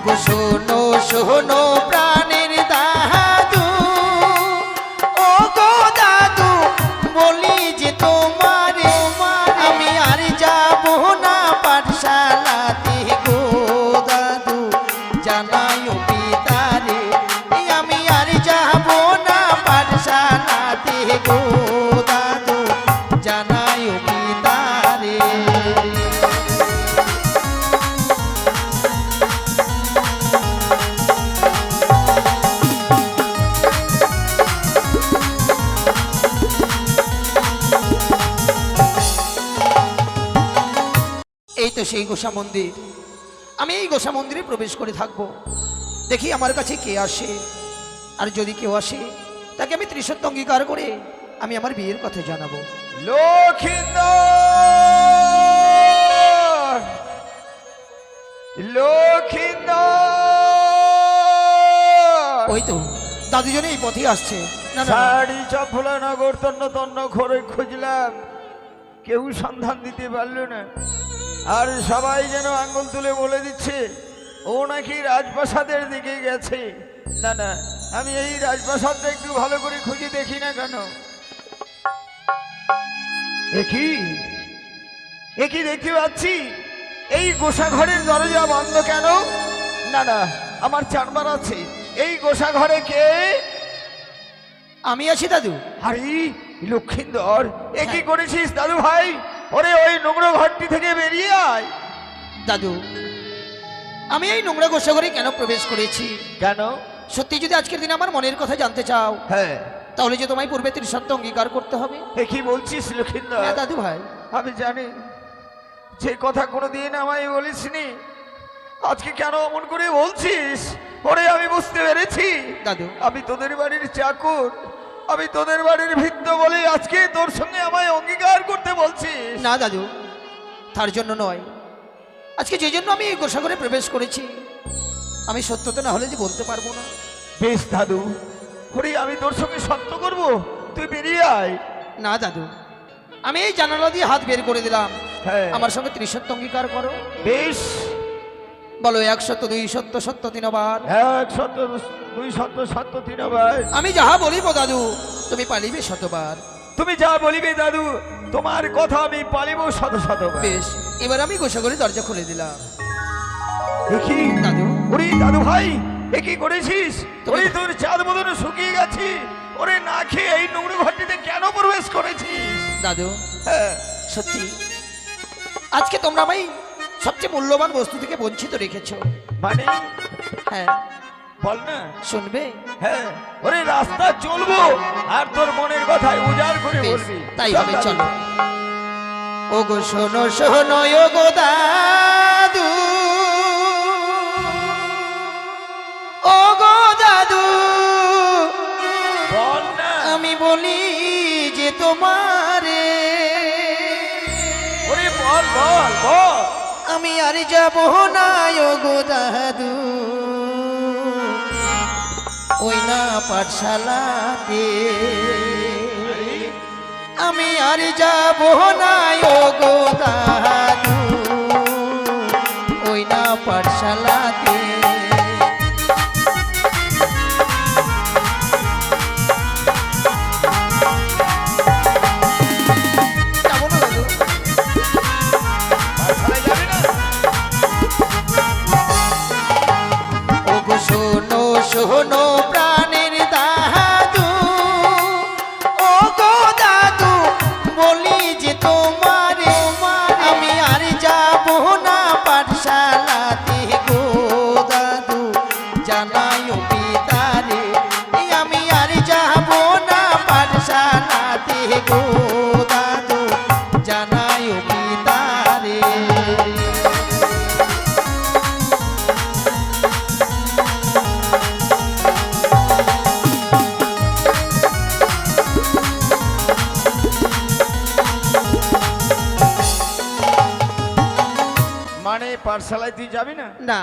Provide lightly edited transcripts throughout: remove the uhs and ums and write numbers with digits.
গো শোনো শোনো প্রাণের দাদু, ও গো দাদু বলি যে তোমারে আমি আর যাব না পাঠশালাতে গো দাদু, জানাই পিতারে আমি আর যাব না পাঠশালাতে গো দাদু, জানাই পিতারে। এই তো সেই গোসা মন্দির, আমি এই গোসা মন্দিরে প্রবেশ করে থাকবো। দেখি আমার কাছে কে আসে, আর যদি কেউ আসে তাকে আমি ত্রিসত্য অঙ্গীকার করে আমি আমার বিয়ের কথা জানাবো। লক্ষিন্দর, লক্ষিন্দর, ওই তো দাদুজনে এই পথে আসছে। না না, শাড়ি চফলা নগর তন্ন তন্ন ঘরে খুঁজলাম, কেউ সন্ধান দিতে পারলো না। আর সবাই যেন আঙ্গুল তুলে বলে দিচ্ছে ও নাকি রাজপ্রাসাদের দিকে গেছে। না না, আমি এই রাজপ্রাসাদটা একটু ভালো করে খুঁজে দেখি না কেন। একই দেখতে পাচ্ছি এই গোসা ঘরের দরজা বন্ধ কেন? না না, আমার জানবার আছে এই গোসা ঘরে কে। আমি আছি দাদু। আরে লক্ষিন্দর, এ কি করেছিস দাদু ভাই? ওরে ওই নোংরা ঘরটি থেকে বেরিয়ে আয়। দাদু, আমি এই নোংরা গোসা ঘরে কেন প্রবেশ করেছি? কেন? সত্যি যদি আজকের দিনে আমার মনের কথা জানতে চাও, হ্যাঁ, তাহলে যে তোমায় পূর্বে ত্রিসত্য অঙ্গীকার করতে হবে। এ কি বলছিস লক্ষিন্দর? হ্যাঁ দাদু ভাই, আমি জানি যে কথা কোনোদিন আমায় বলিসনি, আজকে কেন অমন করে বলছিস? ওরে আমি বুঝতে পেরেছি দাদু আমি তোদের বাড়ির চাকর, আমি তোদের বাড়ির ভিত্ত বলে আজকে তোর সঙ্গে আমায় অঙ্গীকার করতে বলছিস। না দাদু, তার জন্য নয়। আজকে যে জন্য আমি এই গোসাগরে প্রবেশ করেছি, আমি সত্যতা না হলে যে বলতে পারবো না। বেশ দাদু, ওরে আমি তোর সঙ্গে সত্য করব, তুই বেরিয়ে আয়। না দাদু, আমি এই জানালা দিয়ে হাত বের করে দিলাম, হ্যাঁ, আমার সঙ্গে ত্রিসত্য অঙ্গীকার করো। বেশ। বলো 1 সত্য 2 সত্য সত্য 3 বার। 1 সত্য 2 সত্য সত্য 3 বার। আমি যাহা বলিব দাদু তুমি পালিবে শতবার। তুমি যা বলিবে দাদু, তোমার কথা আমি পালিব শত শতবার। বেশ, এবার আমি গোসাগরের দরজা খুলে দিলাম। দেখি দাদু, ওরে দাদু ভাই, এ কি করেছিস? তুমি- ওরে তোর চাঁদ মদন শুকিয়ে গেছি, ওরে না খেয়ে এই নোংরা ঘরটিতে কেন প্রবেশ করেছিস? দাদু হ্যাঁ, সত্যি আজকে তোমরা আমায় সবচেয়ে মূল্যবান বস্তু থেকে বঞ্চিত রেখেছো। মানে হ্যাঁ, বল না। শুনবে? হ্যাঁ, ওরে রাস্তা চলবো আর তোর মনের কথায় উজাড় করে বেশ, বলবি। তাই চল হবে, দাদু। চলো। ও গো শোনো শোনো ও গো দাদু, ও গো দাদু বল না। আমি বলি যে তোমারে ওরে বল বল বল। আমি আর যাব না ও গো দাদু, ওই না পাঠশালাতে আমি আর যাব না ও গো দাদু, ওই না পাঠশালাতে। যাবো না দাদু। পাঠশালায় যাবি না? ও গো শোনো শোনো প্রাণের দাদু, ও গো দাদু বলি যে তোমারে আমি আর যাব না পাঠশালাতে গো দাদু, জানাই পিতারে আমি আর যাব না পাঠশালাতে গো দাদু, জানাই পিতারে। মানে পাঠশালায় তুই যাবি না? না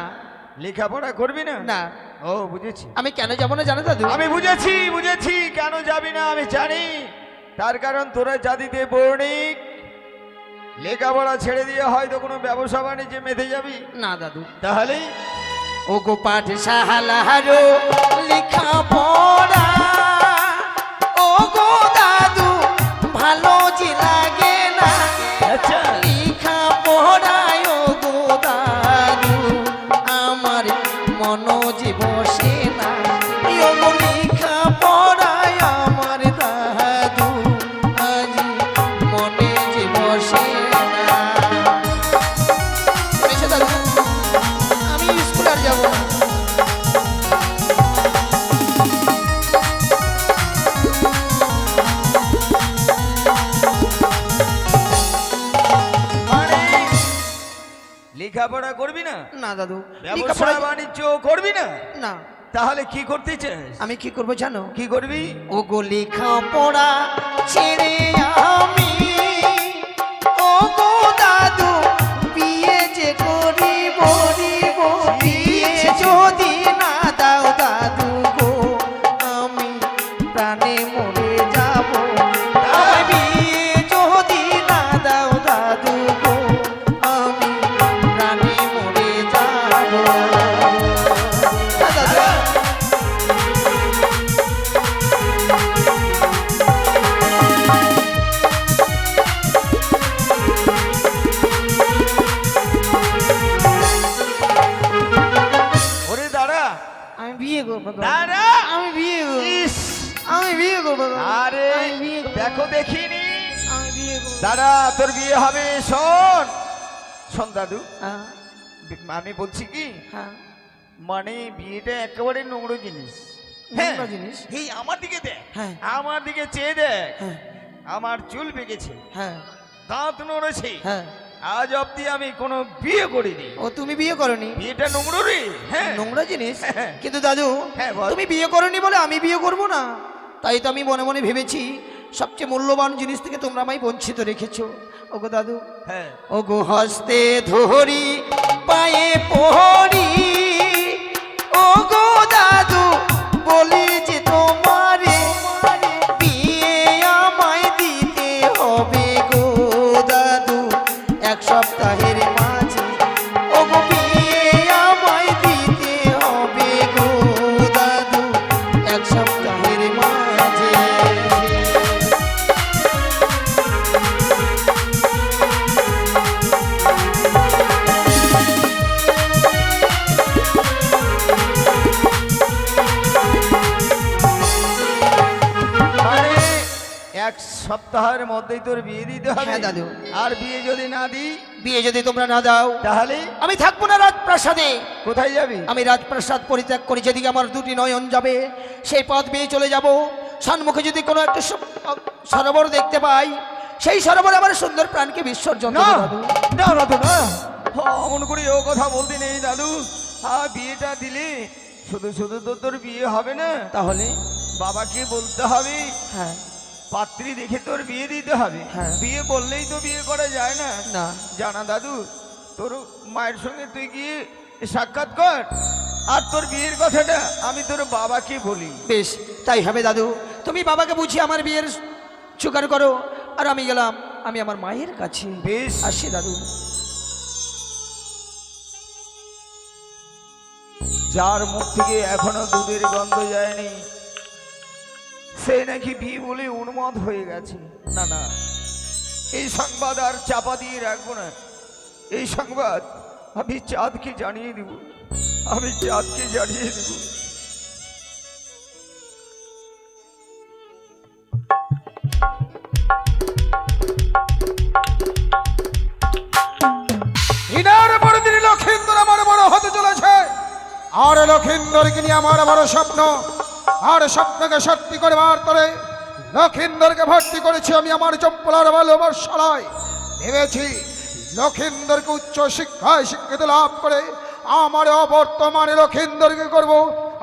লেখাপড়া করবি না? না, ও বুঝেছি, আমি কেন যাব না জানো দাদু? আমি বুঝেছি বুঝেছি কেন যাবি না আমি জানি। তার কারণ তোরা জাতিতে বণিক, লেখাপড়া ছেড়ে দিয়ে হয়তো কোনো ব্যবসা বাণিজ্যে মেতে যাবি। না দাদু, তাহলে ও গো পাঠশালারও লেখা পড়া ও গো দাদু ভালো যে লাগে না আচ্ছা লেখা পড়ায় ও গো দাদু আমার মন যে বসে না ও গো লেখা পড়ায় আমার দাদু আজ মনে যে বসে না। এসে দাদু আমি স্কুল আর যাবো না। মানে লেখাপড়া করবি না, না দাদু ব্যবসা লেখাপড়া বাণিজ্য করবি না, না তাহলে কি করতে চাস? আমি কি করবো জানো কি করবি? ও গো লেখাপড়া ছেড়ে আমি ও গো দাদু বিয়ে যে করিব বিয়ে যদি না দাও দাদু গো আমি প্রাণে মরে যাব আমায় বিয়ে যদি না দাও দাদু গো আমি প্রাণে মরে যাব। দাদা ওরে দাঁড়া আমি বিয়ে করবো গো। দাঁড়া আমি বিয়ে করবো ইস, আমি বিয়ে করবো গো। আরে আমি বিয়ে করবো। দেখো দেখিনি আমি বিয়ে করবো। দাঁড়া তোর বিয়ে হবে। শোন শোন দাদু, হ্যাঁ, আমি বলছি কি হ্যাঁ, মানে বিয়েটা একেবারে নোংরা জিনিস। হ্যাঁ নোংরা জিনিস? এই আমার দিকে দেখ, হ্যাঁ। আমার দিকে চেয়ে দেখ, হ্যাঁ, আমার চুল পেকেছে, হ্যাঁ, দাঁত নড়েছে, হ্যাঁ। আজ অব্দি আমি কোনো বিয়ে করিনি। ও তুমি বিয়ে করনি? বিয়েটা নোংরা রে। হ্যাঁ নোংরা জিনিস? হ্যাঁ। কিন্তু দাদু হ্যাঁ, বল। তুমি বিয়ে করনি বলে আমি বিয়ে করব না, তাই তো আমি মনে মনে ভেবেছি সবচেয়ে মূল্যবান জিনিস থেকে তোমরা আমায় বঞ্চিত রেখেছো। ওগো দাদু, হ্যাঁ ওগো হস্তে ধরি পায়ে পড়ি ওগো দাদু বলি যে তোমারে বিয়ে আমায় দিতে হবে গো দাদু এক সপ্তাহের মাঝে ওগো বিয়ে আমায় দিতে হবে গো দাদু এক সপ্তাহের মাঝে। মানে এক সপ্তাহের মধ্যেই তোর বিয়ে দিতে হবে? হ্যাঁ, দাদু। আর বিয়ে যদি না দিই বিয়ে যদি তোমরা না দাও তাহলে আমি থাকবো না রাজপ্রাসাদে। কোথায় যাবি? আমি রাজপ্রাসাদ পরিত্যাগ করি, যেদিকে আমার দুটি নয়ন যাবে সেই পথ বেয়ে চলে যাব। সম্মুখে যদি কোনো একটা সরোবর দেখতে পাই সেই সরোবরে আমার সুন্দর প্রাণকে বিসর্জন না দেবো দাদু। না দাদু না, অমন করে ও কথা বলতে নেই দাদু। বিয়েটা দিলে শুধু শুধু তো তোর বিয়ে হবে না, তাহলে বাবাকে বলতে হবে, হ্যাঁ, পাত্রী দেখে তোর বিয়ে দিতে হবে। হ্যাঁ। বিয়ে বললেই তো বিয়ে করা যায় না। না জানা দাদু, তোর মায়ের সঙ্গে তুই গিয়ে সাক্ষাৎ কর, আর তোর বিয়ের কথাটা আমি তোর বাবাকে বলি। বেশ তাই হবে দাদু, তুমি বাবাকে বুঝিয়ে আমার বিয়ের জোগাড় করো, আর আমি গেলাম আমি আমার মায়ের কাছে। বেশ। আসি দাদু। যার মুখ থেকে এখনো দুধের গন্ধ যায়নি সে নাকি বিয়ে বলে উন্মাদ হয়ে গেছে। না না, এই সংবাদ আর চাপা দিয়ে রাখবো না। এই সংবাদ আমি চাঁদকে জানিয়ে দেব, আমি চাঁদকে জানিয়ে দেব। দিনের পর দিন লক্ষিন্দর আমার বড় হতে চলেছে, আর লক্ষিন্দরকে নিয়ে আমার বড় স্বপ্ন, আর স্বপ্নকে সত্যি করবার তরে লক্ষিন্দরকে ভর্তি করেছি আমি আমার চম্পলার ভালোবাসায়। ভেবেছি লক্ষিন্দরকে উচ্চ শিক্ষায় শিক্ষিত লাভ করে আমার অবর্তমানে লক্ষিন্দরকে করব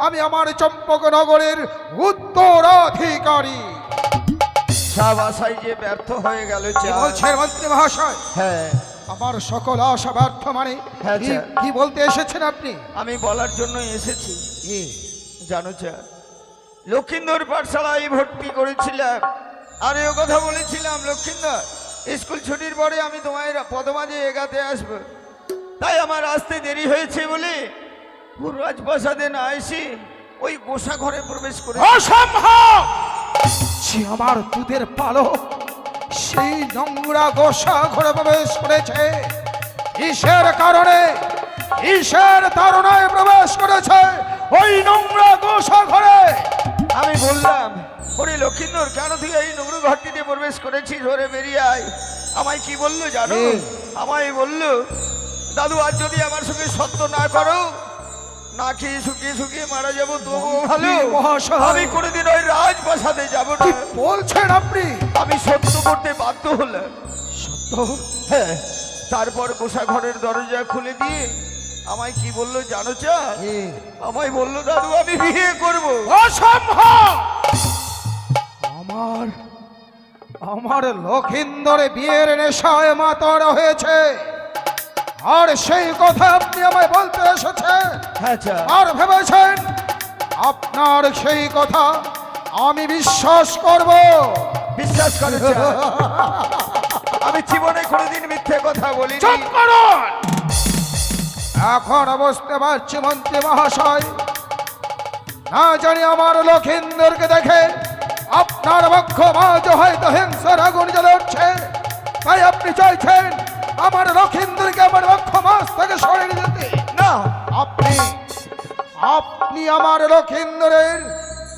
আমি আমার চম্পকনগরের উত্তরাধিকারী। সব আশাই যে ব্যর্থ হয়ে গেল। কি বলছেন মন্ত্রী মহাশয়? হ্যাঁ, আমার সকল আশা ব্যর্থ মানে হ্যাঁ, কি- স্যার। কি বলতে এসেছেন আপনি? আমি বলার জন্য এসেছি। জানো স্যার, লক্ষিন্দর পাঠশালায় ভর্তি করেছিলাম, আর এ কথা বলেছিলাম লক্ষিন্দর স্কুল ছুটির পরে আমি তোমায় পদমাঝে এগাতে আসবো। তাই আমার আসতে দেরি হয়েছে বলে ও রাজপ্রাসাদে না এসে ওই গোসা ঘরে প্রবেশ করে অসম্ভব! যে আমার দুধের পালক সেই নোংরা গোসা ঘরে প্রবেশ করেছে। কিসের কারণে, কিসের ধারণায় প্রবেশ করেছে ওই নোংরা গোসা ঘরে? আমি বললাম, ওরে লক্ষিন্দর, কেন তুই এই নোংরা ঘরটিতে প্রবেশ করেছিস? ওরে বেরিয়ে আয়। আমায় কি বললো জানো? কি? আমায় বললো, দাদু আজ যদি আমার সঙ্গে সত্য না করো, না খেয়ে শুকিয়ে শুকিয়ে মারা যাবো তবুও ভালো, মন্ত্রী মহাশয়। আমি কোনোদিন ওই রাজপ্রাসাদে যাব না। কি বলছেন আপনি? আমি সত্য করতে বাধ্য হলাম। সত্য? হ্যাঁ, তারপর গোসা ঘরের দরজা খুলে দিয়ে আমায় কি বললো জানো চা? কি? আমায় বললো, দাদু আমি বিয়ে করবো। অসম্ভব! আমার আমার লক্ষিন্দরে বিয়ের নেশায় মাতার হয়েছে, আর সেই কথা আপনি আমায় বলতে এসেছেন? আচ্ছা, আর ভেবেছেন আপনার সেই কথা আমি বিশ্বাস করব? বিশ্বাস করে চা। আমি জীবনে কোনোদিন মিথ্যে কথা বলিনি। চুপ করুন! এখন বুঝতে পারছি মন্ত্রী মহাশয়, না জানি আমার লক্ষিন্দরকে দেখে আপনার বক্ষ মাঝ হয়তো হিংসার আগুন জ্বলে উঠছে, তাই আপনি চাইছেন আমার লক্ষিন্দরকে আমার বক্ষ মাঝ থেকে সরিয়ে দিতে? না, আপনি আপনি আমার লক্ষিন্দরের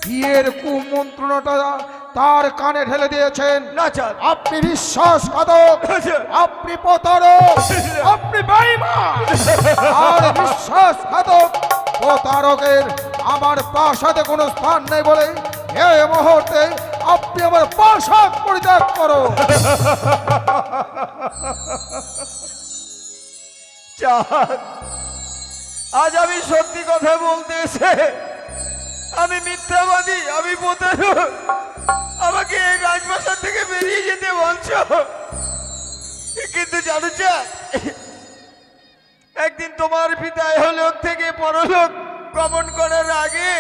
বিয়ের কুমন্ত্রণাটা তার কানে ঢেলে দিয়েছেন। না চা। আপনি বিশ্বাসঘাতক, আপনি প্রতারক, আপনি বেঈমান, আর বিশ্বাসঘাতক প্রতারকের আমার প্রাসাদে কোনো স্থান নেই বলে এই মুহূর্তে আপনি আমার প্রাসাদ পরিত্যাগ করো। চাঁদ, আজ আমি সত্যি কথা বলতে এসে আমি মিথ্যাবাদী, আমি প্রতারক। আমাকে এই রাজপ্রাসাদ থেকে বেরিয়ে যেতে বলছো, কিন্তু জানো চাঁদ, একদিন তোমার পিতা ইহলোক থেকে পরলোক গমন করার আগে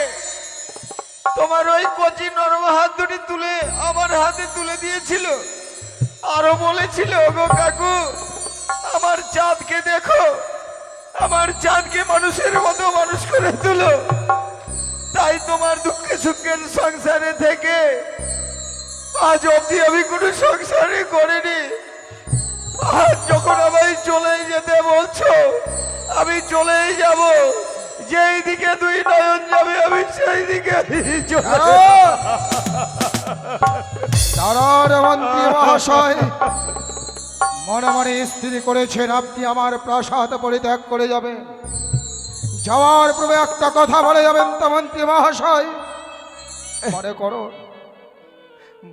তোমার ওই কচি নরম হাত দুটি তুলে আমার হাতে তুলে দিয়েছিল, আরো বলেছিল, গো কাকু আমার চাঁদকে দেখো, আমার চাঁদকে মানুষের মতো মানুষ করে তুলো। তাই তোমার দুঃখে সুখের সংসারে থেকে আজ অবধি আমি কোনো সংসারে করিনি। আজ যখন আমায় চলে যেতে বলছো, আমি চলেই যাব। যেই দিকে দুই নয়ন যাবে আমি সেই দিকে চলে যাব। তারার মন্ত্রী মহাশয়, মনে মনে স্থির করেছেন আপনি আমার প্রাসাদ পরিত্যাগ করে যাবেন। যাওয়ার পূর্বে একটা কথা বলে যাবেন তো মন্ত্রী মহাশয়?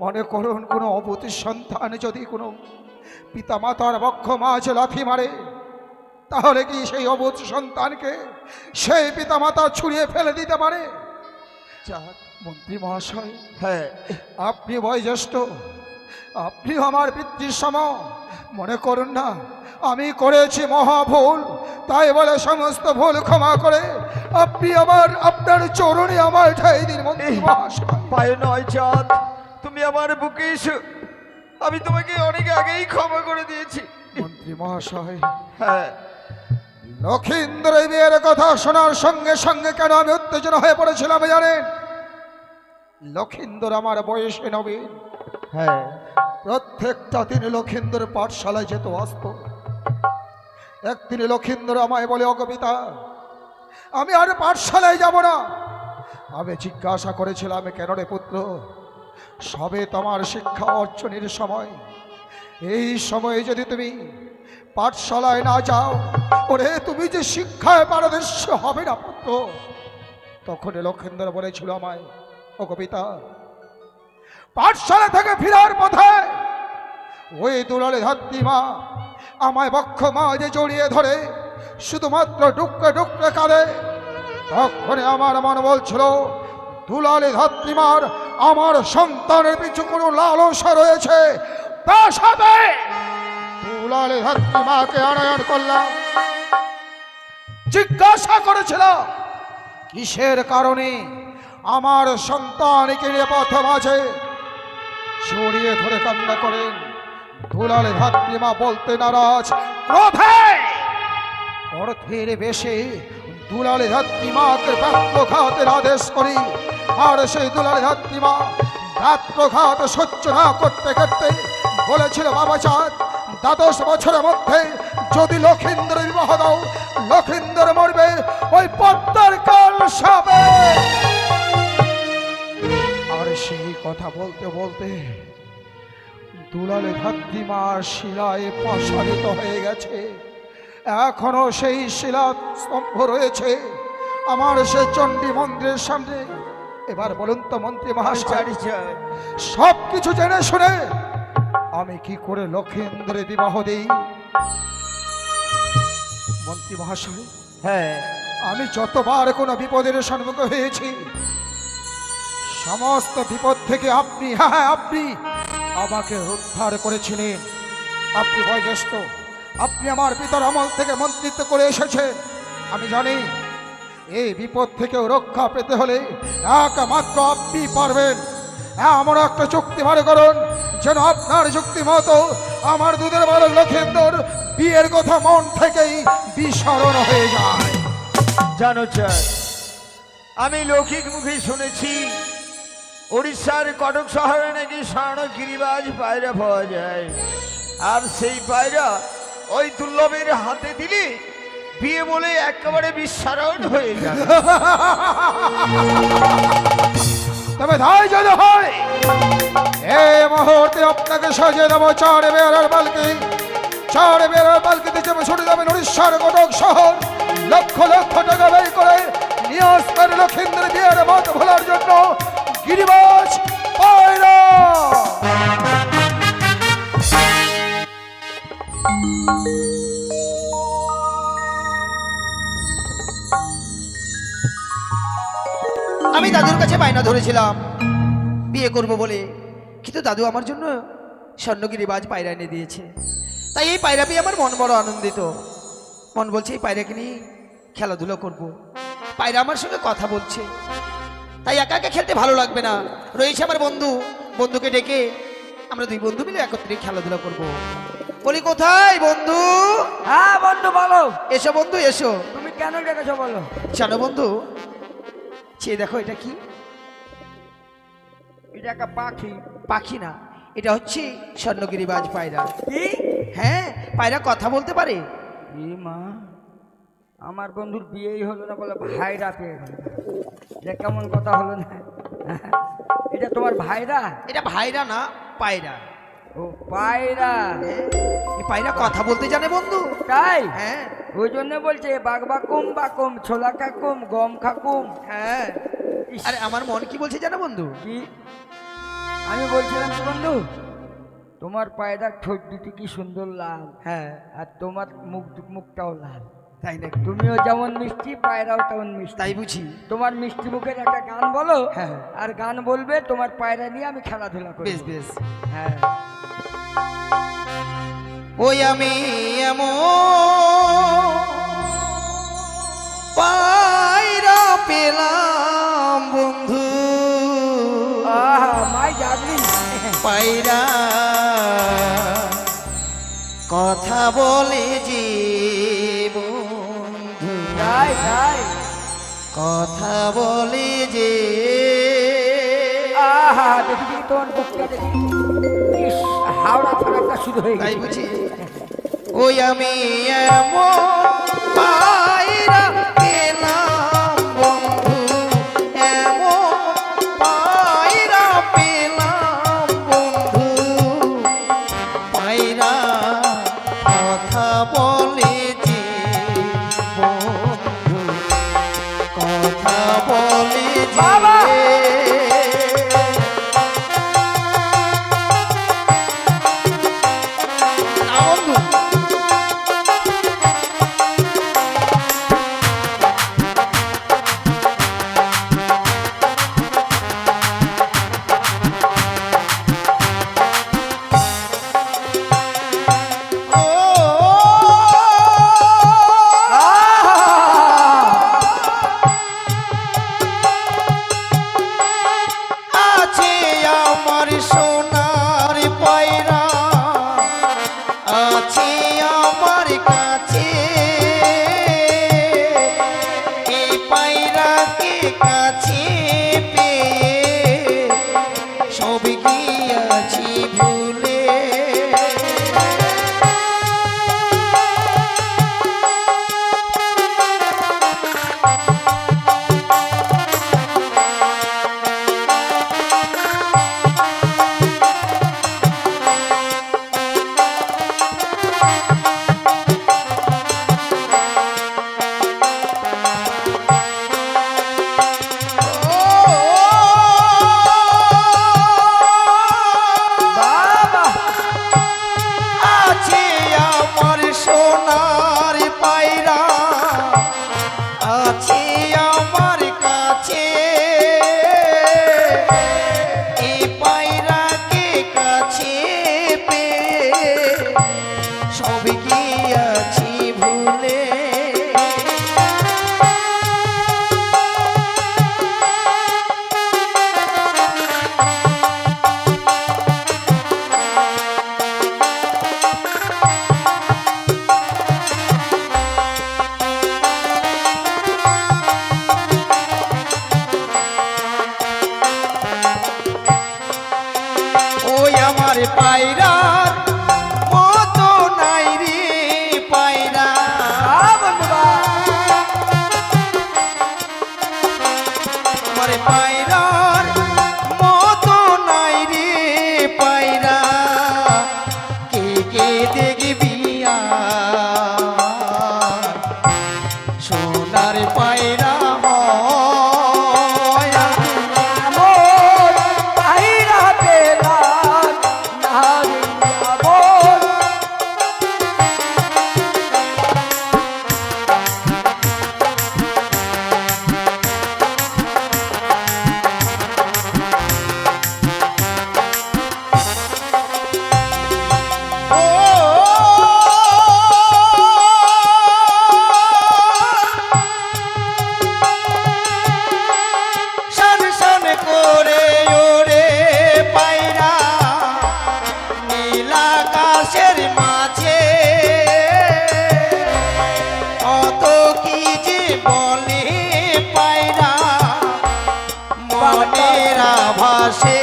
মনে করুন কোনো অবতী সন্তান যদি কোনো পিতা মাতার বক্ষ মাঝে লাথি মারে, তাহলে কি সেই অবুঝ সন্তানকে সেই পিতা মাতা ছুঁড়িয়ে ফেলে দিতে পারে? মন্ত্রী মহাশয়, হ্যাঁ, আপনি বয়োজ্যেষ্ঠ, আপনি আমার পিতৃ সম, মনে করুন না আমি করেছি মহা ভুল, তাই বলে সমস্ত ভুল ক্ষমা করে আপনি আবার আপনার চরণে আমার ঠাই দিন। মন্ত্রী মহাশয়, পায়ে নয় চাঁদ, তুমি আমার বুকে এসো। আমি তোমাকে অনেক আগেই ক্ষমা করে দিয়েছি। মন্ত্রী মহাশয়, হ্যাঁ, লক্ষিন্দর বিয়ের কথা শোনার সঙ্গে সঙ্গে কেন আমি উত্তেজনা হয়ে পড়েছিলাম জানেন? লক্ষিন্দর আমার বয়সে নবীন, হ্যাঁ, প্রত্যেকটা দিন লক্ষিন্দর পাঠশালায় যেত আসত। একদিন লক্ষিন্দর আমায় বলে, অগবিতা আমি আর পাঠশালায় যাব না। আমি জিজ্ঞাসা করেছিলাম, কেন রে পুত্র? সবে তোমার শিক্ষা অর্জনের সময়, এই সময়ে যদি তুমি পাঠশালায় না যাও, ওরে তুমি যে শিক্ষায় পারদর্শী হবে না পুত্র। তখন লক্ষিন্দর বলেছিল আমায়, ও কবিতা, পাঠশালা থেকে ফেরার পথে ওই দুলালে ধাত্রী মা আমায় বক্ষ মাঝে জড়িয়ে ধরে শুধুমাত্র ডুকরে ডুকরে কাঁদে। তখন আমার মন বলছিল, দুলালে ধাত্রীমার আমার সন্তানের পিছু কোনো লালসা রয়েছে, তার সাথে দুলালে ধাত্রীমাকে আনয়ন করলাম। জিজ্ঞাসা করেছিলাম কিসের কারণে আমার সন্তানকে নিয়ে পথ মাঝে জড়িয়ে ধরে কান্না করেন। দুলালে ধাত্রীমা বলতে নারাজ, ক্রোধে অর্থের বেশে দুলালে ধাত্রী মাকে প্রাত্রঘাতের আদেশ করি। আর সেই দুলালে ধাত্রী মা প্রাত্রঘাত সহ্য না করতে করতে বলেছিল, বাবা চাঁদ, 12 বছরের মধ্যে যদি লক্ষিন্দর বিবাহ দাও, লক্ষিন্দর মরবে ওই পদ্মার কাল সাপে। আর সেই কথা বলতে বলতে দুলালে ধাত্রী মা শিলায় প্রসারিত হয়ে গেছে। এখনো সেই শিলা স্তম্ভ রয়েছে আমার সে চণ্ডী মন্দিরের সামনে। এবার বলুন তো মন্ত্রী মহাশয়, সব কিছু জেনে শুনে আমি কি করে লক্ষেন্দ্রের বিবাহ দেই? মন্ত্রী মহাশয়, হ্যাঁ, আমি যতবার কোনো বিপদের সম্মুখ হয়েছি, সমস্ত বিপদ থেকে আপনি, হ্যাঁ আপনি আমাকে উদ্ধার করেছিলেন। আপনি বয়োজ্যেষ্ঠ, আপনি আমার পিতার আমল থেকে মন্ত্রিত্ব করে এসেছেন। আমি জানি এই বিপদ থেকেও রক্ষা পেতে হলে একমাত্র আপনি পারবেন। এমন একটা চুক্তি বার করুন যেন আপনার চুক্তি মতো আমার দুধের বালক লক্ষেন্দর বিয়ের কথা মন থেকেই বিস্মরণ হয়ে যায়। জানো চাঁদ, আমি লৌকিক মুখে শুনেছি উড়িষ্যার কটক শহরে নাকি স্বর্ণ গিরিবাজ পায়রা পাওয়া যায়। আর সেই পায়রা ওই দুর্লভের হাতে দিলে বিয়ে বলে একেবারে বিস্মরণ হয়ে যাবে। তবে তাই যদি হয়, এই মুহূর্তে আপনাকে সাজিয়ে দেবো 4 বেড়ার পালকি। 4 বেড়ার পালকিতে চেপে ছুটে যাবেন উড়িষ্যার কটক শহর। লক্ষ লক্ষ টাকা ব্যয় করে নিয়ে আসবেন লক্ষিন্দ্রের বিয়ের মত ভোলার জন্য গিরিবাজ পায়রা। আমি দাদুর কাছে বায়না ধরেছিলাম বিয়ে করব বলে, কিন্তু দাদু আমার জন্য স্বর্ণগিরিবাজ পায়রা এনে দিয়েছে। তাই এই পায়রা পেয়ে আমার মন বড় আনন্দিত। মন বলছে এই পায়রাকে নিয়ে খেলাধুলো করব। পায়রা আমার সঙ্গে কথা বলছে, তাই একা একা খেলতে ভালো লাগবে না। রয়েছে আমার বন্ধু, বন্ধুকে ডেকে আমরা 2 বন্ধু মিলে একত্রে খেলাধুলা করব। বলি, কোথায় বন্ধু? হ্যাঁ বন্ধু বলো। এসো বন্ধু এসো। তুমি কেন ডেকেছো বলো? জানো বন্ধু, চেয়ে দেখো এটা কি? এটা একটা পাখি। পাখি না, এটা হচ্ছে স্বর্ণগিরিবাজ পায়রা। কি? হ্যাঁ, পায়রা কথা বলতে পারে। এ মা, আমার বন্ধুর বিয়েই হলো না বলে ভাইরা পেয়ে গেল। এটা কেমন কথা হলো না? এটা তোমার ভাইরা? এটা ভাইরা না, পায়রা। ও পায়রা। এই পায়রা কথা বলতে জানে বন্ধু। তাই? হ্যাঁ ওই জন্য বলছে বাঘ বাকুম বাকুম, ছোলা কাকুম, গম খাকুম। হ্যাঁ। আরে আমার মন কি বলছে জানো বন্ধু? কি? আমি বলছিলাম তো বন্ধু, তোমার পায়রার ঠোঁট দুটি কি সুন্দর লাল। হ্যাঁ। আর তোমার মুখটাও লাল। তাই নাকি? তুমিও যেমন মিষ্টি, পায়রাও তেমন মিষ্টি। তাই বুঝি। তোমার মিষ্টি মুখের একটা গান বলো। হ্যাঁ। আর গান বলবে, তোমার পায়রা নিয়ে আমি খেলাধুলা করি। বেশ বেশ। হ্যাঁ। ওই আমি এমন পায়রা পেলাম বন্ধু, মাই যাবি পায়রা কথা বলে যে বন্ধু, যাই যাই কথা বলে যে। আহা, দেখি তোমার বুকটা দেখি, ইস, হাওড়া ছাড়াটা শুরু হয়ে তাই গেছে। বুঝি। ওই আমি এমন পায়রা পেলাম বন্ধু, এমন পায়রা পেলাম বন্ধু, পায়রা কথা বলে যে বন্ধু, কথা বলে যে। বাবা! না বন্ধু, পায়রাকে কাছে পেয়ে সব গিয়াছি ভুলে। বাবা আছে আমার সোনার পায়রা, আছে আমার কাছে, এই পায়রাকে কাছে পেয়ে সব গিয়াছি ভুলে। ওই আমার পায়রার মতো নাই রে পায়রা, আমার পায়রার মতো নাই রে পায়রা, কে কে দেখবি আর সোনার পায়রা হয়। এমন পায়রা পেলাম না রে এমন। শান শান করে ওরে পায়রা নীল আকাশের মাঝে, কত কি যে বলে পায়রা মনের আভাসে।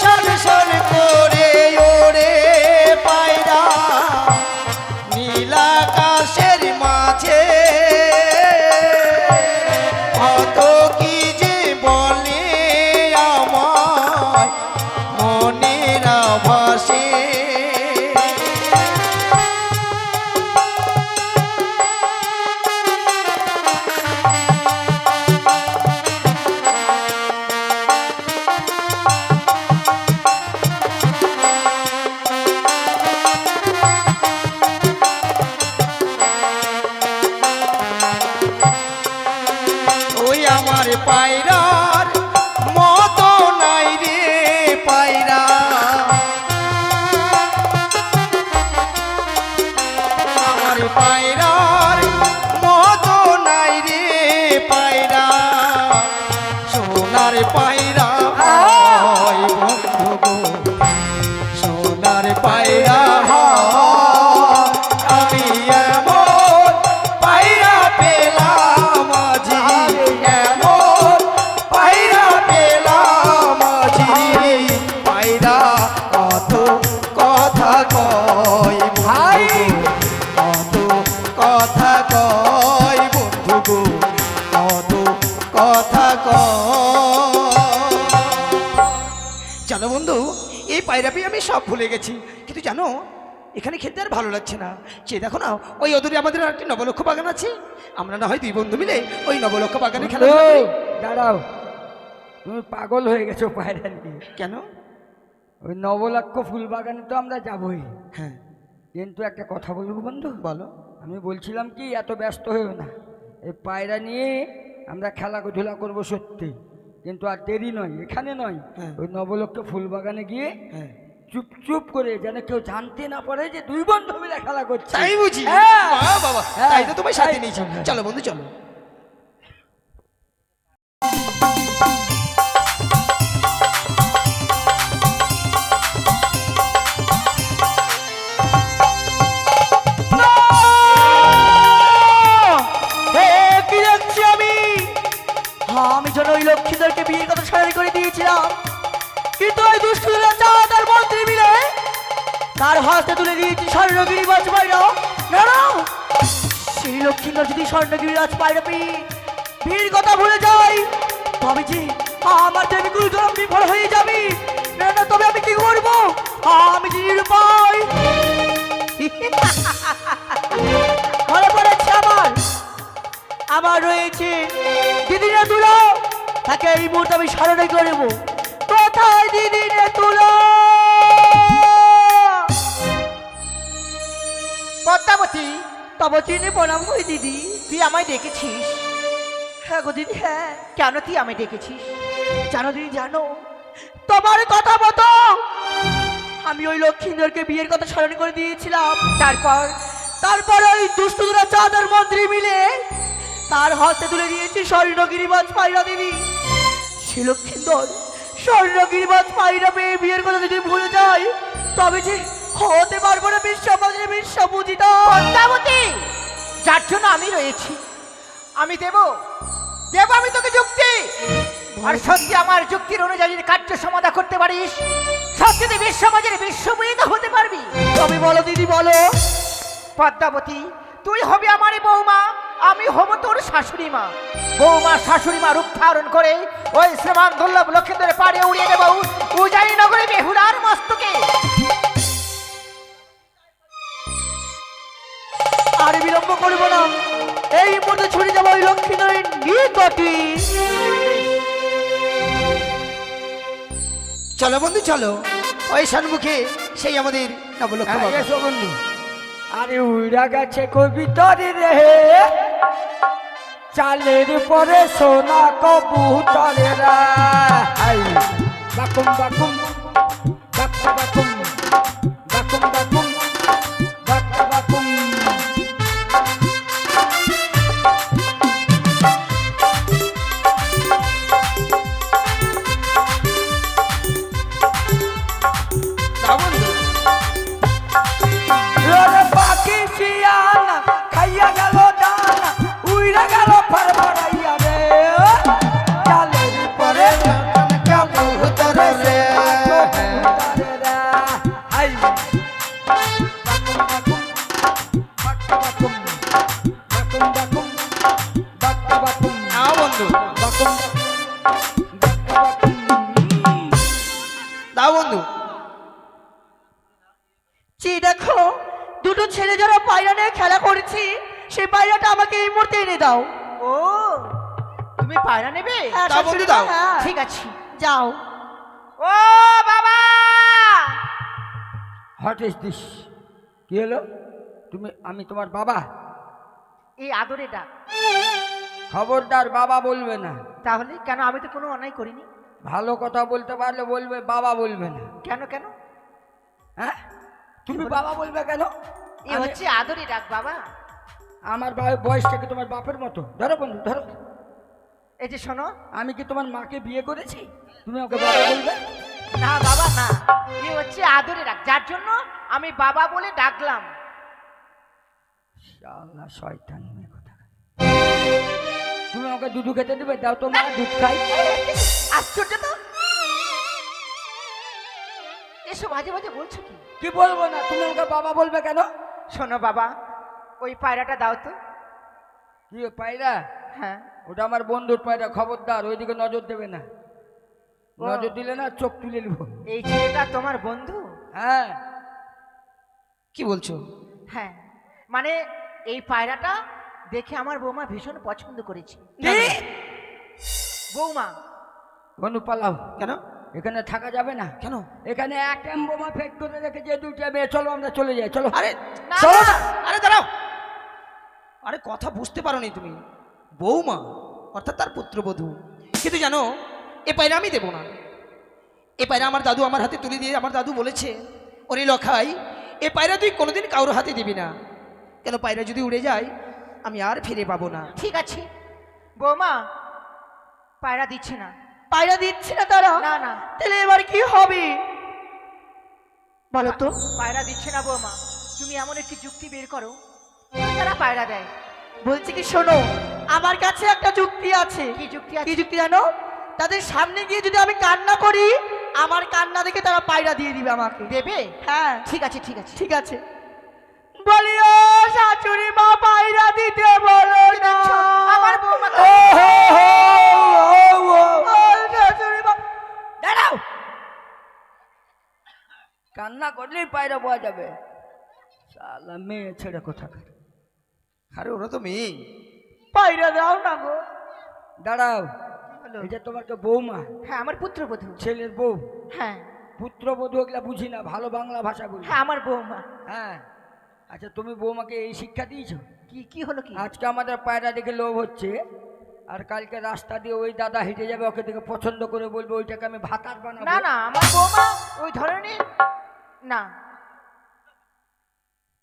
শান শান করে ওরে পায়রা নীল আকাশের মাঝে, কত কি যে বলে আমার মনের আভাসে। ওই আমার পায়রার মতো নাই রে পায়রা, আমার পায়রার মতো নাই রে পায়রা, সোনার পায়রা হয় বন্ধু গো, সোনার পায়রা হয়। আমি এমন পায়রা পেলাম আজি, এমন পায়রা পেলাম আজি, পায়রা কত কথা কয় ভাই, কত কথা কয় বন্ধু গো, কত কথা কয়। জানো বন্ধু, এই পায়রা পেয়ে আমি সব ভুলে গেছি, কিন্তু জানো এখানে খেলতে আর ভালো লাগছে না। সে দেখো না ওই অদূরে আমাদের একটি নবলক্ষ বাগান আছে, আমরা না হয় দুই বন্ধু মিলে ওই নবলক্ষ বাগানে খেলা করি। দাঁড়াও, তুমি পাগল হয়ে গেছো পায়রা নিয়ে। কেন? ওই নবলক্ষ ফুল বাগানে তো আমরা যাবই, হ্যাঁ কিন্তু একটা কথা বলবো বন্ধু। বলো। আমি বলছিলাম কি, এত ব্যস্ত হয়েও না, এই পায়রা নিয়ে আমরা খেলাধুলা করবো সত্যি, কিন্তু আর দেরি নয়, এখানে নয়, হ্যাঁ। ওই নবলক্ষ ফুলবাগানে গিয়ে হ্যাঁ চুপ চুপ করে যেন কেউ জানতে না পারে যে দুই বন্ধু মিলে খেলা করছে। তাই বুঝি? হ্যাঁ। বাহ, বাবা, হ্যাঁ, তাই তো তোমার সাথে তাই। নিয়েছি। চলো বন্ধু চলো। কি দেখছি আমি? আমি যেন ওই লক্ষ্মীদেরকে বিয়ের কথা সারি করে দিয়েছিলাম, কিন্তু ওই দুষ্টুরা চাঁদার মন্ত্রী মিলে তার হাতে তুলে দিয়েছি স্বর্ণগিরি রাজ পায়রা। না না, সেই লক্ষ্মীরা যদি স্বর্ণগিরি রাজ পায়রা পেয়ে বিয়ের কথা ভুলে যায়, তবে যে আমার দেবী গুরুজন বিফল হয়ে যাবে। না না, তবে আমি কি করবো? আমি যে নিরুপায়। মনে পড়েছে আমার রয়েছে দিদিনে তুলো, তাকে এই মুহূর্তে আমি স্মরণে করব। কোথায় দিদিনে তুলো? পদ্মাবতী, তবে তিনি প্রণাম করি দিদি। তুই আমায় ডেকেছিস? হ্যাঁ গো দিদি, হ্যাঁ। কেন তুই আমায় ডেকেছিস? জানো দিদি, জানো তোমার কথা মতো আমি ওই লক্ষ্মীদেরকে বিয়ের কথা স্মরণ করে দিয়েছিলাম। তারপর ওই দুষ্টুরা চাঁদার মন্ত্রী মিলে তার হাতে তুলে দিয়েছি স্বর্ণগিরিবাজ পায়রা দেবী। সে লক্ষ্মীন্দর স্বর্ণগিরিবাজ পায়রা পেয়ে বিয়ের কথা যদি ভুলে যায়, তবে যে হতে পারবো না বিশ্ববাজারে বিশ্বপূজিতা। পদ্মাবতী, যার জন্য আমি রয়েছি, আমি দেব আমি তোকে যুক্তি। আর সত্যি আমার যুক্তির অনুযায়ী কার্য সমাধান করতে পারিস, সত্যি তুই বিশ্ববাজারে বিশ্বপূজিত হতে পারবি। তবে বলো দিদি, বলো। পদ্মাবতী, তুই হবি আমারই বৌমা, আমি হব তোর শাশুড়ি মা। বৌমা শাশুড়ি মা রূপ ধারণ করে ওই শ্রীমান দুর্লভ লক্ষ্মীদের পাড়ে উড়িয়ে দেব উজানি নগরে বেহুলার মস্তকে। আর বিলম্ব করব না, এই মুহূর্তে ছুটে যাবো ওই লক্ষ্মীদের নিকটে। চলো বন্ধু চলো, ওই সম্মুখে সেই আমাদের নবলক্ষ হ্যাঁ, বাবা। এসো বন্ধু। আরে উড়া গেছে কবিতরে রে, চালের পরে সোনা কবুতরে রা। হাই বাকুম বাকুম বাকুম বাকুম বাকুম বাকুম বাকুম বাকুম। ওরে পাখি শিয়ানা খাইয়া গেল ডানা, উইরা গেল ফরফরাইয়া রে, চালের পরে কবুতরে রে। হাই বাকুম বাকুম বাকুম বাকুম বাকুম বাকুম বাকুম বন্ধু বাকুম বাকুম। দাও বন্ধু। যে দেখো দুটো ছেলে যারা পায়রা নিয়ে খেলা করেছি, সেই পায়রাটা আমাকে এই মুহূর্তে এনে দাও। ও, তুমি পায়রা নেবে? হ্যাঁ, দাও বন্ধু শাশুড়ি দাও। মা, হ্যাঁ। ঠিক আছে, যাও। ও বাবা, হোয়াট ইজ দিস? কি হলো? আমি তোমার বাবা? এই আদরে ডাক। খবরদার বাবা বলবে না। তাহলে কেন? আমি তো কোনো অন্যায় করিনি। ভালো কথা বলতে পারলে বলবে, বাবা বলবে না। কেন কেন? হ্যাঁ, তুমি বাবা বলবে কেন? এ হচ্ছে আদরে ডাক বাবা। আমার বয়সটা কি তোমার বাপের মতো? ধরো বন্ধু ধরো। এই যে শোনো, আমি কি তোমার মাকে বিয়ে করেছি? তুমি ওকে বাবা বলবে? না বাবা না, এ হচ্ছে আদরে ডাক, যার জন্য আমি বাবা বলে ডাকলাম। শালা শয়তান মেয়ে কথা। তুমি ওকে দুধ খেতে দেবে? দাও তো মা, দুধ খাই। আশ্চর্য তো, এসব মাঝে মাঝে বলছো কি? কি বলবো না? তুমি ওকে বাবা বলবে কেন? শোনো বাবা, ওই পায়রাটা দাও তো। কি পায়রা? হ্যাঁ, ওটা আমার বন্ধুর পায়রা, খবরদার ওইদিকে নজর দেবে না। নজর দিলে না চোখ তুলে নেব। এই ছেলেটা তোমার বন্ধু? হ্যাঁ। কি বলছো? হ্যাঁ, মানে এই পায়রাটা দেখে আমার বৌমা ভীষণ পছন্দ করেছে। বৌমা বন্ধু পালাও। কেন? এখানে থাকা যাবে না। কেন? এখানে এক বোমা ফেক করে রেখেছে দুইটা মেয়ে। চলো আমরা চলে যাই, চলো। আরে না, চলো না, না। আরে দাঁড়াও, আরে কথা বুঝতে পারোনি তুমি। বৌমা অর্থাৎ তার পুত্রবধূ। কিন্তু জানো এ পায়রা আমি দেবো না। এ পায়রা আমার দাদু আমার হাতে তুলে দিয়ে আমার দাদু বলেছে, ওরে লখাই এ পায়রা তুই কোনোদিন কারোর হাতে দিবি না, কেন পায়রা যদি উড়ে যায় আমি আর ফিরে পাবো না। ঠিক আছে বৌমা, পায়রা দিচ্ছে না। পায়রা দিচ্ছে না তারা? না না, তাহলে এবার কি হবে বলো তো? পায়রা দিচ্ছে না বৌমা, তুমি এমন একটি যুক্তি বের করো তারা পায়রা দেয়। বলছি কি শোনো, আমার কাছে একটা যুক্তি আছে। কি যুক্তি কি আছে? যুক্তি জানো? তাদের সামনে গিয়ে যদি আমি কান্না করি, আমার কান্না দেখে তারা পায়রা দিয়ে দিবে আমাকে। দেবে? হ্যাঁ ঠিক আছে ঠিক আছে। ঠিক আছে। বলিও শাশুড়ি মা পায়রা দিতে বলো না। আমার বৌমা ও শাশুড়ি মা, দাঁড়াও, কান্না করলেই পায়রা পাওয়া যাবে? শালা মেয়ে ছেড়ে কোথাকার। আরে ওরা তো মেয়ে। পায়রা দাও না গো। দাঁড়াও, হলো? এটা তোমার তো বৌমা, হ্যাঁ আমার পুত্রবধূ। ছেলের বউ। হ্যাঁ পুত্রবধূ ওগুলা বুঝি না, ভালো বাংলা ভাষা বলি। হ্যাঁ আমার বৌমা। হ্যাঁ, আচ্ছা তুমি বৌমাকে এই শিক্ষা দিয়েছো? কি কি হলো কি? আজকে আমাদের পায়রা দেখে লোভ হচ্ছে, আর কালকে রাস্তা দিয়ে ওই দাদা হেঁটে যাবে, ওকে দেখে পছন্দ করে বলবে ওইটাকে আমি ভাতার বানাবো। না না, আমার বৌমা ওই ধরনের না।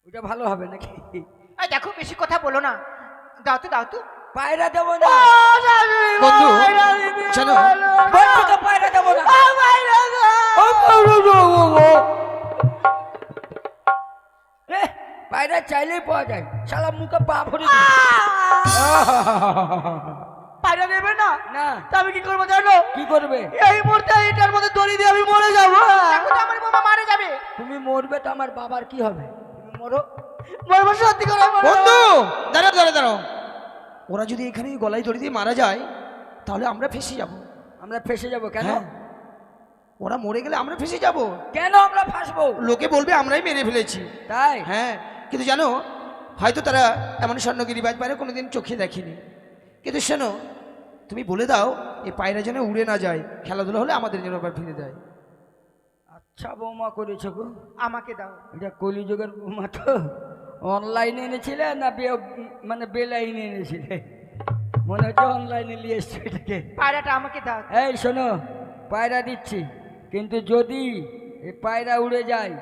ওইটা ভালো হবে নাকি? এই দেখো বেশি কথা বলো না, দাও তো দাও তো। পায়রা দেবো না বন্ধু জানো বলছি তো, পায়রা দেবো না। এ, পায়রা চাইলেই পাওয়া যায়, শালা মুখে পা ভরে দিই। পায়রা দেবে না? না, তা আমি কি করবো জানো? কি করবে? এই মুহূর্তে এটার মধ্যে দড়ি দিয়ে আমি মরে যাবো। দেখো তো আমার বৌমা মারা যাবে। তুমি মরবে তো আমার বাবার কি হবে? তুমি মরো। মরবো, সত্যি করে মরবো। বন্ধু দাঁড়াও দাঁড়াও দাঁড়াও, ওরা যদি এখানে গলায় দড়ি দিয়ে মারা যায় তাহলে আমরা ফেসে যাব। আমরা ফেসে যাব কেন? হ্যাঁ, ওরা মরে গেলে আমরা ফেসে যাব। কেন আমরা ফাঁসবো? লোকে বলবে আমরাই মেরে ফেলেছি। তাই? হ্যাঁ, কিন্তু জানো হয়তো তারা এমন স্বর্ণগিরিবাজ পায়রা কোনোদিন চোখে দেখেনি। কিন্তু শোনো, তুমি বলে দাও এই পায়রা যেন উড়ে না যায়, খেলাধুলা হলে আমাদের যেন আবার ফিরে দেয়। আচ্ছা বৌমা করেছো গো। আমাকে দাও। এটা কলিযুগের বৌমা তো। অনলাইনে এনেছিলে না মানে বেলাইনে এনেছিলে? মনে হচ্ছে অনলাইনে নিয়ে এসছো এটাকে। পায়রাটা আমাকে দাও। এই শোনো, পায়রা দিচ্ছি, কিন্তু যদি এই পায়রা উড়ে যায়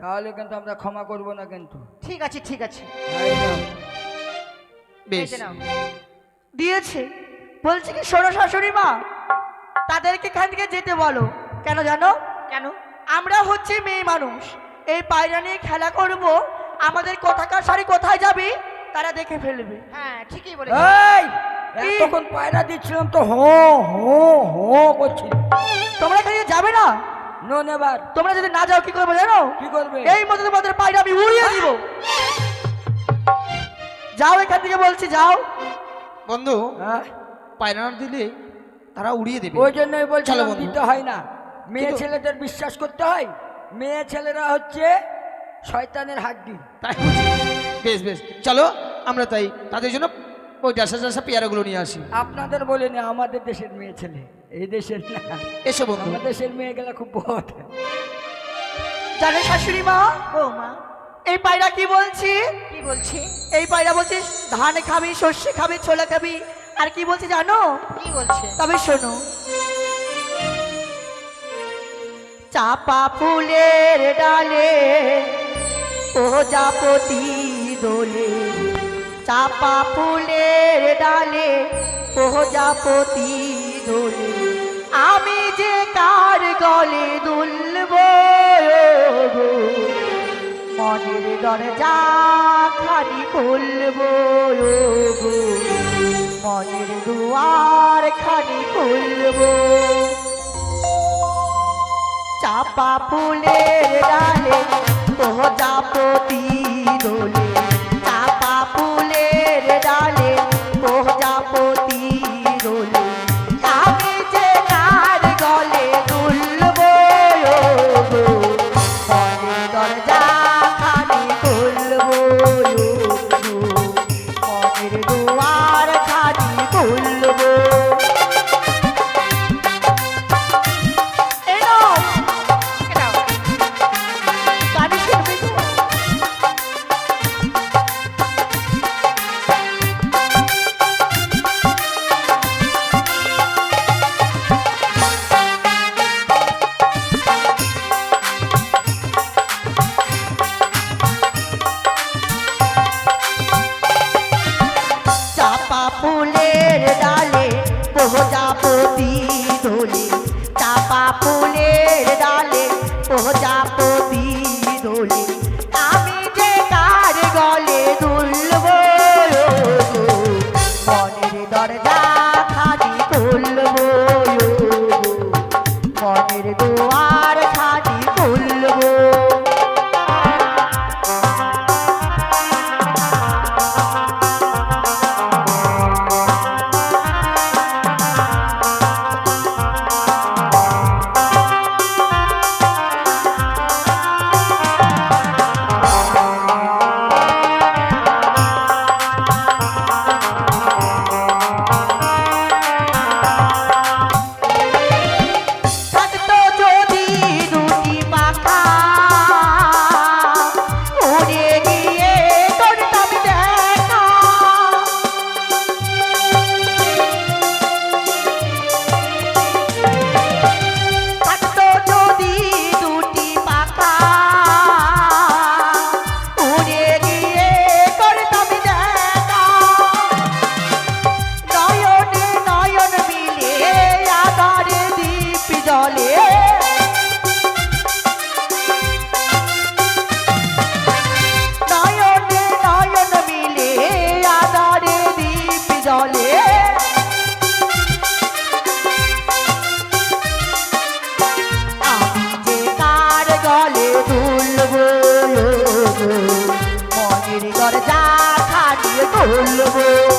তাহলে কিন্তু আমরা ক্ষমা করব না কিন্তু। ঠিক আছে ঠিক আছে। এই নাও। বেশ, এই যে নাও। দিয়েছে। বলছি কি শোনো শাশুড়ি মা, তাদেরকে এখান থেকে যেতে বলো। কেন জানো? কেন? আমরা হচ্ছে মেয়ে মানুষ, এই পায়রা নিয়ে খেলা করব, আমাদের কোথাকার শাড়ি কোথায় যাবে তারা দেখে ফেলবে। হ্যাঁ ঠিকই বলে। এই এতক্ষণ পায়রা দিচ্ছিলাম তো হো হো হো করছি। তোমরা এখানে যাবে না? নো নেবার। তোমরা যদি না যাও কি করবো জানো? কি করবে? এই মতো তোমাদের পায়রা আমি উড়িয়ে দিব। যাও এখান থেকে বলছি, যাও। বন্ধু হ্যাঁ, পায়রা না দিলে তারা উড়িয়ে দেবে। ওই জন্যই চলো বলছিলাম বন্ধু। দিতে হয় না। মেয়ে কিন্তু- ছেলেদের বিশ্বাস করতে হয়। মেয়ে ছেলেরা হচ্ছে শয়তানের হাড্ডি। তাই বুঝি? বেশ বেশ, চলো আমরা তাই তাদের জন্য ওই ডাসা ডাসা পেয়ারাগুলো নিয়ে আসি। আপনাদের বলেনি, আমাদের দেশের মেয়ে ছেলে, এই দেশের না। এসো বন্ধু। আমাদের দেশের মেয়ে গেলে খুব বহুত। জানে শাশুড়ি মা, বৌমা এই পায়রা কি বলছি? কি বলছে? এই পায়রা বলছে ধান খাবি, শস্য খাবি, ছোলা খাবি, আর কি বলছে জানো? কি বলছে? তবে শোনো, চাপা ফুলের ডালে প্রজাপতি দোলে, চাপা ফুলের ডালে প্রজাপতি দোলে, আমি যে কার গলে দুলব, মনের দরজা খানি খুলব, মনের দুয়ার খানি খুলব। চাপা ফুলের ডালে প্রজাপতি দোলে, চাপা ফুলের ডালে প্রজাপতি দোলে, আমি যে কার গলে দুলব, মনের দরজা খানি খুলব, মনের দুয়ার খানি খুলব। আমাকে দাও। গাড়ি শুনবি তো? বলবো